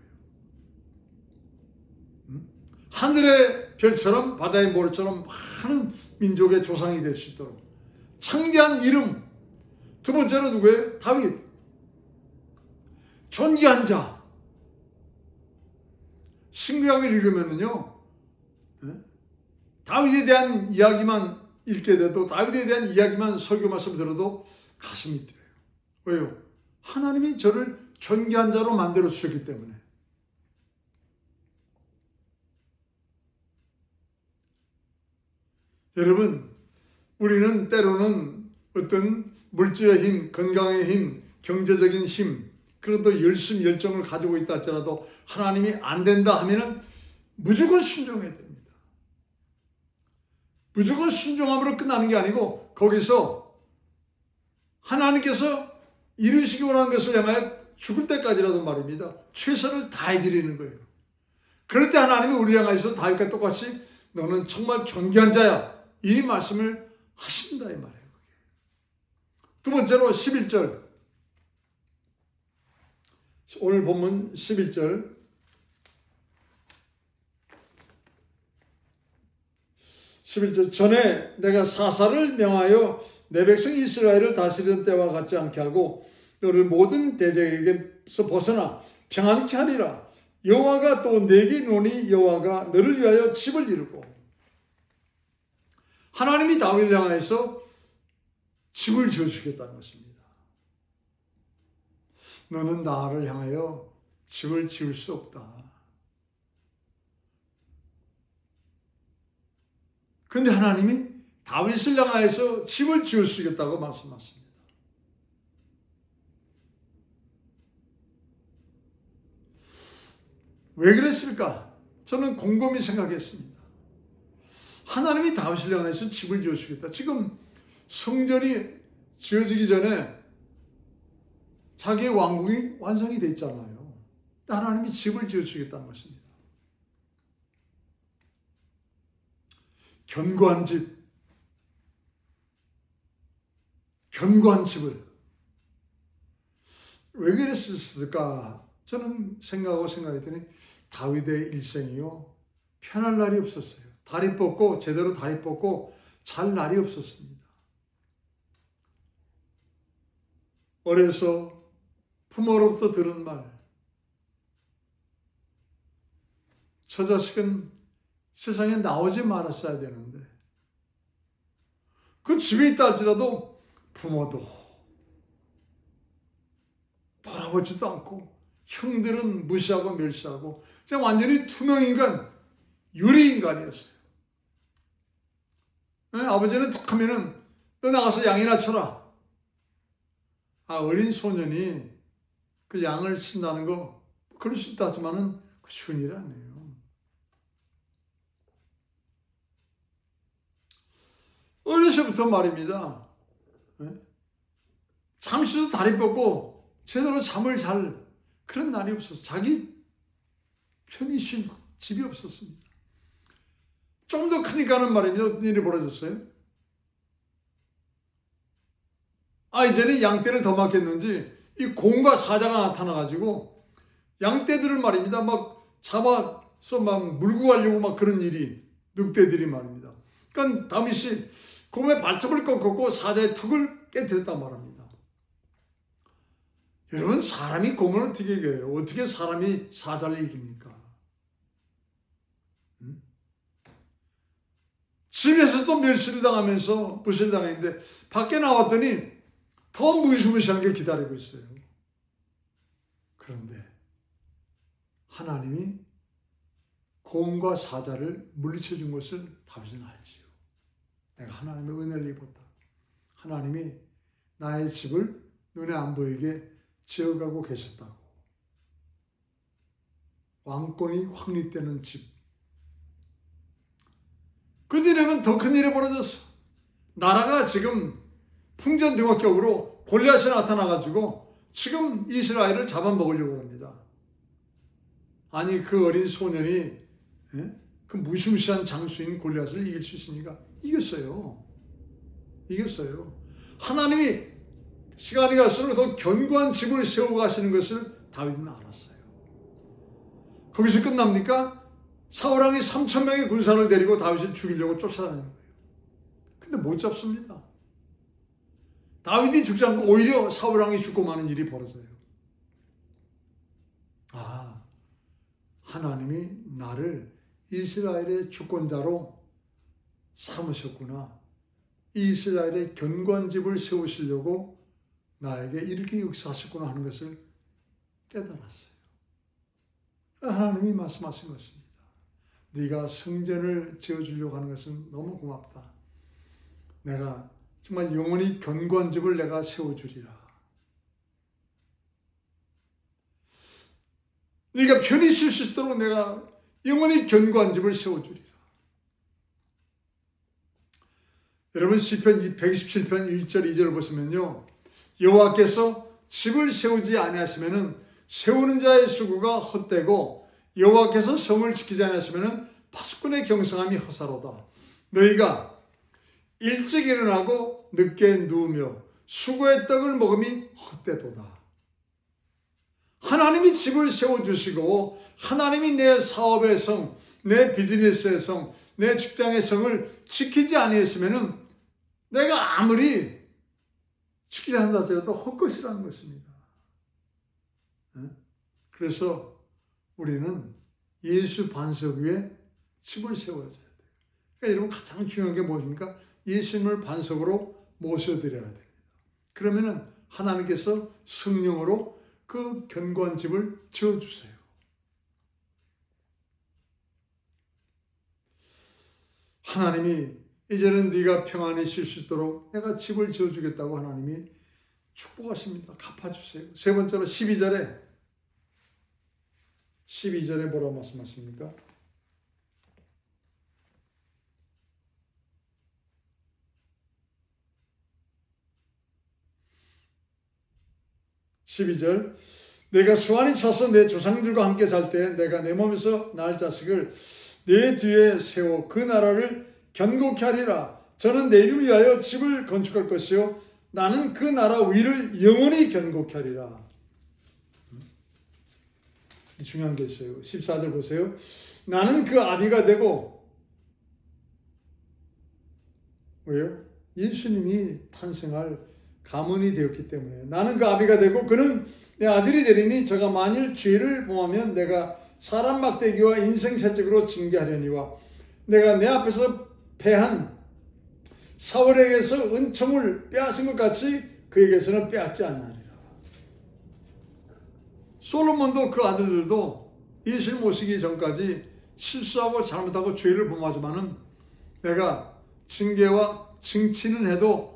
하늘의 별처럼 바다의 모래처럼 많은 민족의 조상이 될 수 있도록 창대한 이름. 두 번째로 누구예요? 다윗. 존귀한 자. 신구약을 읽으면요, 다윗에 대한 이야기만 읽게 돼도, 다윗에 대한 이야기만 설교 말씀 들어도 가슴이 뛰어요. 왜요? 하나님이 저를 존귀한 자로 만들어 주셨기 때문에. 여러분, 우리는 때로는 어떤 물질의 힘, 건강의 힘, 경제적인 힘, 그래도 열심, 열정을 가지고 있다 할지라도 하나님이 안 된다 하면은 무조건 순종해야 됩니다. 무조건 순종함으로 끝나는 게 아니고 거기서 하나님께서 이루시기 원하는 것을 향하여 죽을 때까지라도 말입니다. 최선을 다해드리는 거예요. 그럴 때 하나님이 우리를 향해서 다윗과 똑같이 너는 정말 존귀한 자야. 이 말씀을 하신다 이 말이에요. 두 번째로 11절. 오늘 본문 11절. 11절. 전에 내가 사사를 명하여 내 백성 이스라엘을 다스리던 때와 같지 않게 하고 너를 모든 대적에게서 벗어나 평안케 하리라. 여호와가 또 내게 노니 여호와가 너를 위하여 집을 이루고. 하나님이 다윗을 향해서 집을 지어주겠다는 것입니다. 너는 나를 향하여 집을 지을 수 없다. 그런데 하나님이 다윗을 향하여서 집을 지을 수 있겠다고 말씀하십니다. 왜 그랬을까? 저는 곰곰이 생각했습니다. 하나님이 다윗을 향해서 집을 지어주겠다. 지금 성전이 지어지기 전에 자기의 왕국이 완성이 되어 있잖아요. 하나님이 집을 지어주겠다는 것입니다. 견고한 집, 견고한 집을. 왜 그랬을까? 저는 생각했더니 다윗의 일생이요, 편할 날이 없었어요. 제대로 다리 뻗고 잘 날이 없었습니다. 어려서 부모로부터 들은 말, 저 자식은 세상에 나오지 말았어야 되는데, 그 집에 있다 할지라도 부모도 돌아보지도 않고 형들은 무시하고 멸시하고 그냥 완전히 투명인간, 유리인간이었어요. 아버지는 툭 하면은 너 나가서 양이나 쳐라. 어린 소년이 그 양을 친다는 거 그럴 수 있다 하지만은 쉬운 일 아니에요. 어려서부터 말입니다. 잠시도 다리 뻗고 제대로 잠을 잘 그런 날이 없었어요. 자기 편히 쉴 집이 없었습니다. 좀 더 크니까는 말입니다. 어떤 일이 벌어졌어요? 이제는 양떼를 더 맡겼는지 이 곰과 사자가 나타나가지고 양떼들을 말입니다. 막 잡아서 막 물고 가려고 막 그런 일이, 늑대들이 말입니다. 그러니까 다윗이 곰의 발톱을 꺾었고 사자의 턱을 깨뜨렸단 말입니다. 여러분, 사람이 곰을 어떻게 이겨요? 어떻게 사람이 사자를 이깁니까? 집에서도 멸시를 당하면서 무시를 당했는데 밖에 나왔더니 더 무시무시한 게 기다리고 있어요. 그런데 하나님이 곰과 사자를 물리쳐 준 것을 다윗은 알지요. 내가 하나님의 은혜를 입었다. 하나님이 나의 집을 눈에 안 보이게 지어가고 계셨다고. 왕권이 확립되는 집. 그 뒤에는 더 큰 일이 벌어졌어. 나라가 지금 풍전등화격으로 골리앗이 나타나가지고 지금 이스라엘을 잡아먹으려고 합니다. 아니, 그 어린 소년이 그 무시무시한 장수인 골리앗을 이길 수 있습니까? 이겼어요. 하나님이 시간이 갈수록 더 견고한 집을 세워가시는 것을 다윗은 알았어요. 거기서 끝납니까? 사울왕이 3,000명의 군사를 데리고 다윗을 죽이려고 쫓아다니는 거예요. 근데 못 잡습니다. 다윗이 죽지 않고 오히려 사울왕이 죽고 마는 일이 벌어져요. 하나님이 나를 이스라엘의 주권자로 삼으셨구나. 이스라엘의 견고한 집을 세우시려고 나에게 이렇게 역사하셨구나 하는 것을 깨달았어요. 하나님이 말씀하신 것입니다. 네가 성전을 지어주려고 하는 것은 너무 고맙다. 내가 정말 영원히 견고한 집을 내가 세워주리라. 네가 편히 쉴 수 있도록 내가 영원히 견고한 집을 세워주리라. 여러분 시편 127편 1절 2절을 보시면요, 여호와께서 집을 세우지 아니하시면은 세우는 자의 수고가 헛되고 여호와께서 성을 지키지 아니하시면은 파수꾼의 경성함이 허사로다. 너희가 일찍 일어나고 늦게 누우며 수고의 떡을 먹음이 헛되도다. 하나님이 집을 세워주시고 하나님이 내 사업의 성, 내 비즈니스의 성, 내 직장의 성을 지키지 아니했으면 내가 아무리 지키려 한다 하더라도 헛것이라는 것입니다. 그래서 우리는 예수 반석 위에 집을 세워줘야 돼요. 그러니까 여러분 가장 중요한 게 무엇입니까? 예수님을 반석으로 모셔드려야 됩니다. 그러면은 하나님께서 성령으로 그 견고한 집을 지어주세요. 하나님이 이제는 네가 평안히 쉴 수 있도록 내가 집을 지어주겠다고 하나님이 축복하십니다. 갚아주세요. 세 번째로 12절에 뭐라고 말씀하십니까? 12절 내가 수완이 차서 내 조상들과 함께 잘 때 내가 내 몸에서 낳을 자식을 내 뒤에 세워 그 나라를 견고케 하리라. 저는 내 이름을 위하여 집을 건축할 것이요 나는 그 나라 위를 영원히 견고케 하리라. 중요한 게 있어요. 14절 보세요. 나는 그 아비가 되고, 왜요? 예수님이 탄생할 가문이 되었기 때문에 나는 그 아비가 되고 그는 내 아들이 되리니 저가 만일 죄를 범하면 내가 사람 막대기와 인생사적으로 징계하려니와 내가 내 앞에서 패한 사울에게서 은총을 빼앗은 것 같이 그에게서는 빼앗지 않으리라. 솔로몬도 그 아들들도 예수를 모시기 전까지 실수하고 잘못하고 죄를 범하지만은 내가 징계와 징치는 해도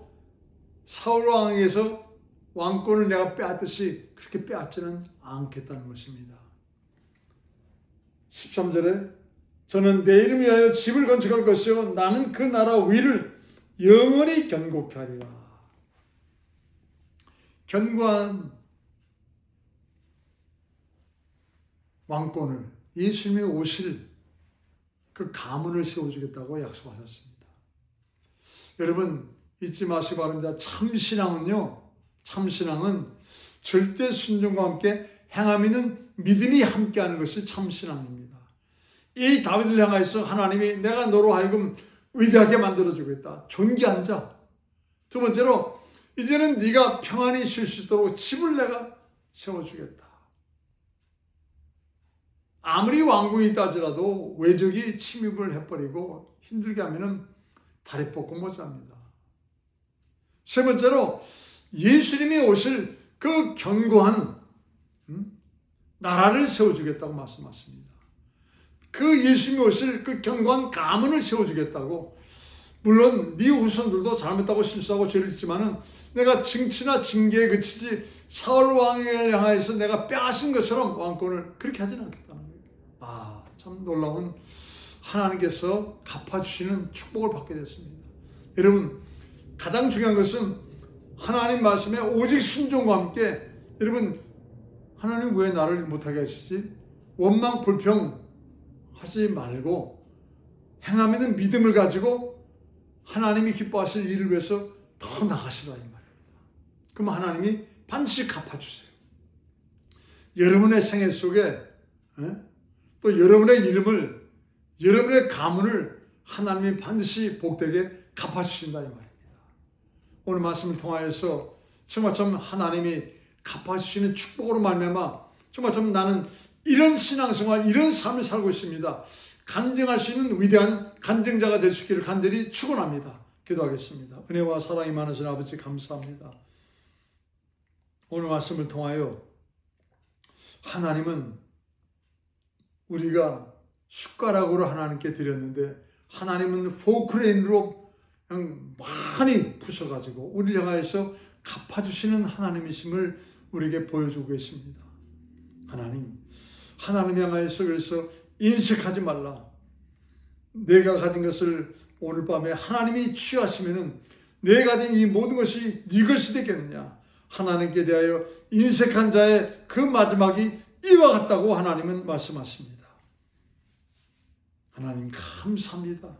사울 왕에게서 왕권을 내가 빼앗듯이 그렇게 빼앗지는 않겠다는 것입니다. 13절에 저는 내 이름 위하여 집을 건축할 것이요 나는 그 나라 위를 영원히 견고케 하리라. 견고한 왕권을 예수님이 오실 그 가문을 세워주겠다고 약속하셨습니다. 여러분 잊지 마시기 바랍니다. 참신앙은 절대 순종과 함께 행함 있는 믿음이 함께하는 것이 참신앙입니다. 이 다윗을 향하여서 하나님이 내가 너로 하여금 위대하게 만들어주겠다. 존귀한 자. 두 번째로 이제는 네가 평안히 쉴 수 있도록 집을 내가 세워주겠다. 아무리 왕궁이 있다 하더라도 외적이 침입을 해버리고 힘들게 하면은 다리 뻗고 못 잡니다. 세 번째로 예수님이 오실 그 견고한 나라를 세워주겠다고 말씀하십니다. 그 예수님이 오실 그 견고한 가문을 세워주겠다고. 물론 네 후손들도 잘못하고 실수하고 죄를 짓지만은 내가 징치나 징계에 그치지 사울 왕을 향하여서 내가 빼앗은 것처럼 왕권을 그렇게 하지는 않겠다는 거예요. 참 놀라운 하나님께서 갚아주시는 축복을 받게 됐습니다. 여러분 가장 중요한 것은 하나님 말씀에 오직 순종과 함께, 여러분 하나님 왜 나를 못하게 하시지? 원망 불평 하지 말고 행함에는 믿음을 가지고 하나님이 기뻐하실 일을 위해서 더 나가시라 이 말입니다. 그럼 하나님이 반드시 갚아주세요. 여러분의 생애 속에 또 여러분의 이름을, 여러분의 가문을 하나님이 반드시 복되게 갚아주신다 이 말입니다. 오늘 말씀을 통하여서 정말 좀 하나님이 갚아주시는 축복으로 말미암아 정말 좀 나는 이런 신앙생활, 이런 삶을 살고 있습니다. 간증할 수 있는 위대한 간증자가 될 수 있기를 간절히 축원합니다. 기도하겠습니다. 은혜와 사랑이 많으신 아버지 감사합니다. 오늘 말씀을 통하여 하나님은 우리가 숟가락으로 하나님께 드렸는데 하나님은 포크레인으로 그냥 많이 부셔가지고 우리를 향하여서 갚아주시는 하나님이심을 우리에게 보여주고 계십니다. 하나님 향하여서 그래서 인색하지 말라. 내가 가진 것을 오늘 밤에 하나님이 취하시면은 내가 가진 이 모든 것이 네 것이 되겠느냐. 하나님께 대하여 인색한 자의 그 마지막이 이와 같다고 하나님은 말씀하십니다. 하나님 감사합니다.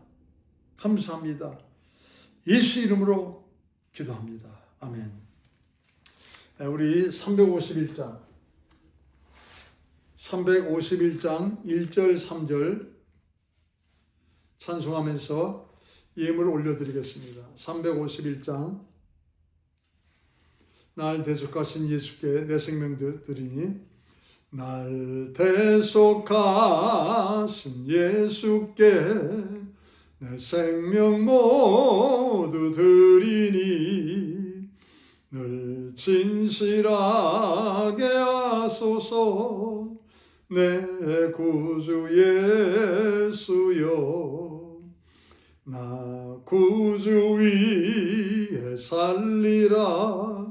감사합니다. 예수 이름으로 기도합니다. 아멘. 우리 351장 1절 3절 찬송하면서 예물을 올려드리겠습니다. 351장 날 대속하신 예수께 내 생명 드리니 날 대속하신 예수께 내 생명 모두 드리니 늘 진실하게 하소서 내 구주 예수여 나 구주 위에 살리라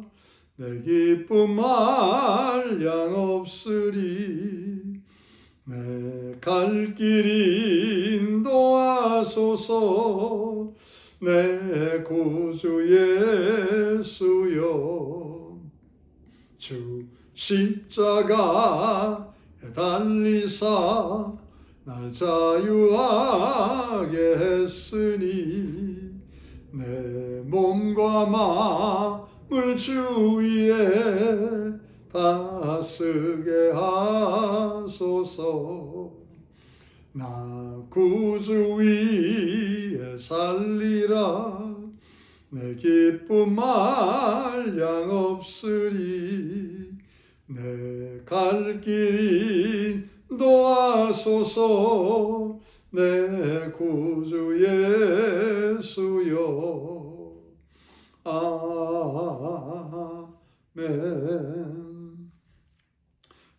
내 기쁨 한량 없으리 내 갈 길 인도하소서 내 구주 예수여 주 십자가 달리사 날 자유하게 했으니 내 몸과 마음을 주 위에 다쓰게 하소서 나 구주 위에 살리라 내 기쁨 한량 없으리 내 갈 길 인도하소서 내 구주 예수여 아멘.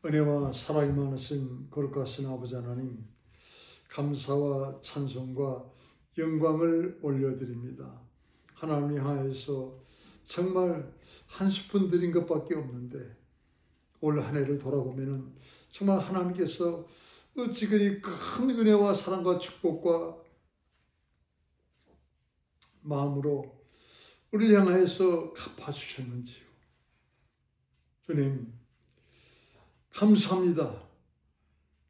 은혜와 사랑이 많으신 거룩하신 아버지 하나님 감사와 찬송과 영광을 올려드립니다. 하나님 향해서 정말 한 스푼 드린 것밖에 없는데 올 한 해를 돌아보면 정말 하나님께서 어찌 그리 큰 은혜와 사랑과 축복과 마음으로 우리를 향하여서 갚아주셨는지요. 주님 감사합니다.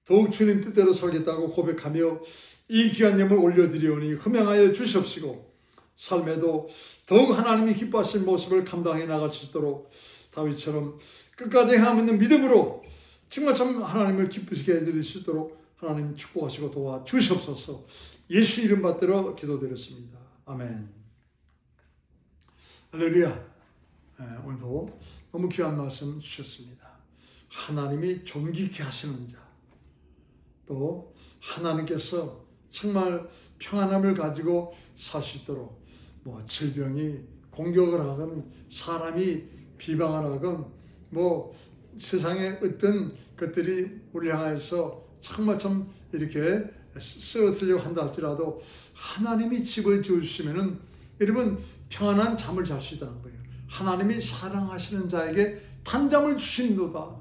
더욱 주님 뜻대로 살겠다고 고백하며 이 귀한 예물 올려드리오니 흠양하여 주시옵시고 삶에도 더욱 하나님이 기뻐하신 모습을 감당해 나갈 수 있도록 다윗처럼 끝까지 행함 있는 믿음으로 정말 참 하나님을 기쁘시게 해드릴 수 있도록 하나님 축복하시고 도와주시옵소서. 예수 이름 받들어 기도드렸습니다. 아멘. 할렐루야. 오늘도 너무 귀한 말씀 주셨습니다. 하나님이 존귀케 하시는 자, 또 하나님께서 정말 평안함을 가지고 살 수 있도록 질병이 공격을 하건 사람이 비방을 하건 세상의 어떤 것들이 우리 향해서 정말 좀 이렇게 쓰러뜨리려고 한다 할지라도 하나님이 집을 지어주시면은 여러분 평안한 잠을 잘 수 있다는 거예요. 하나님이 사랑하시는 자에게 단잠을 주신도다.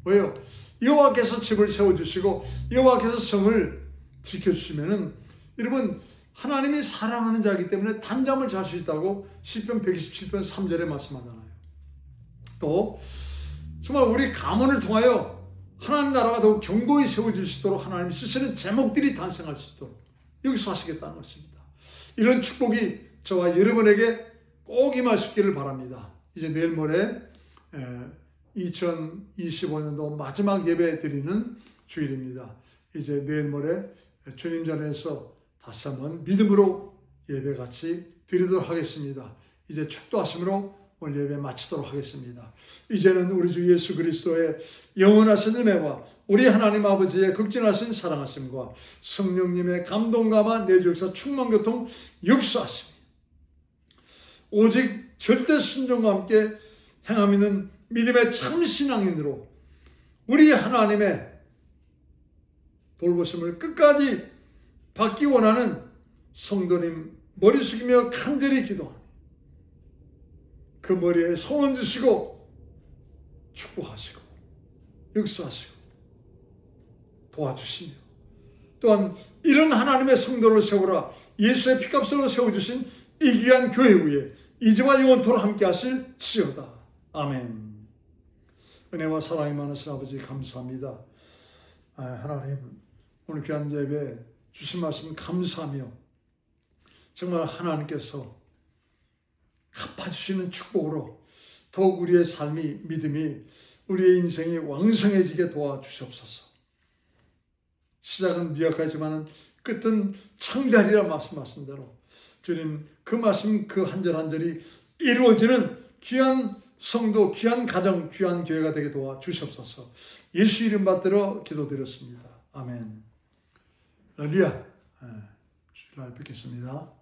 왜요? 여호와께서 집을 세워주시고 여호와께서 성을 지켜주시면은 여러분 하나님이 사랑하는 자이기 때문에 단잠을 잘 수 있다고 시편 127편 3절에 말씀하잖아요. 또 정말 우리 가문을 통하여 하나님 나라가 더욱 견고히 세워질 수 있도록 하나님이 쓰시는 제목들이 탄생할 수 있도록 역사하시겠다는 것입니다. 이런 축복이 저와 여러분에게 꼭 임하시기를 바랍니다. 이제 내일 모레 2025년도 마지막 예배 드리는 주일입니다. 이제 내일 모레 주님 전에서 다시 한번 믿음으로 예배 같이 드리도록 하겠습니다. 이제 축도하심으로 오늘 예배 마치도록 하겠습니다. 이제는 우리 주 예수 그리스도의 영원하신 은혜와 우리 하나님 아버지의 극진하신 사랑하심과 성령님의 감동감화 내주 역사 충만 교통 역사하심, 오직 절대 순종과 함께 행함 있는 믿음의 참 신앙인으로 우리 하나님의 돌보심을 끝까지 받기 원하는 성도님 머리 숙이며 간절히 기도하니 그 머리에 손 얹으시고 축복하시고 역사하시고 도와주시며 또한 이런 하나님의 성도를 세우라 예수의 피값으로 세워주신 이 귀한 교회 위에 이제와 영원토록 함께 하실 지어다. 아멘. 은혜와 사랑이 많으신 아버지 감사합니다. 하나님 오늘 귀한 예배 주신 말씀 감사하며 정말 하나님께서 갚아주시는 축복으로 더욱 우리의 삶이 믿음이 우리의 인생이 왕성해지게 도와주시옵소서. 시작은 미약하지만 끝은 창대하리라 말씀하신 대로 주님 그 말씀 그 한 절 한 절이 이루어지는 귀한 성도, 귀한 가정, 귀한 교회가 되게 도와주시옵소서. 예수 이름 받들어 기도드렸습니다. 아멘. 할렐루야. 주일 날 뵙겠습니다.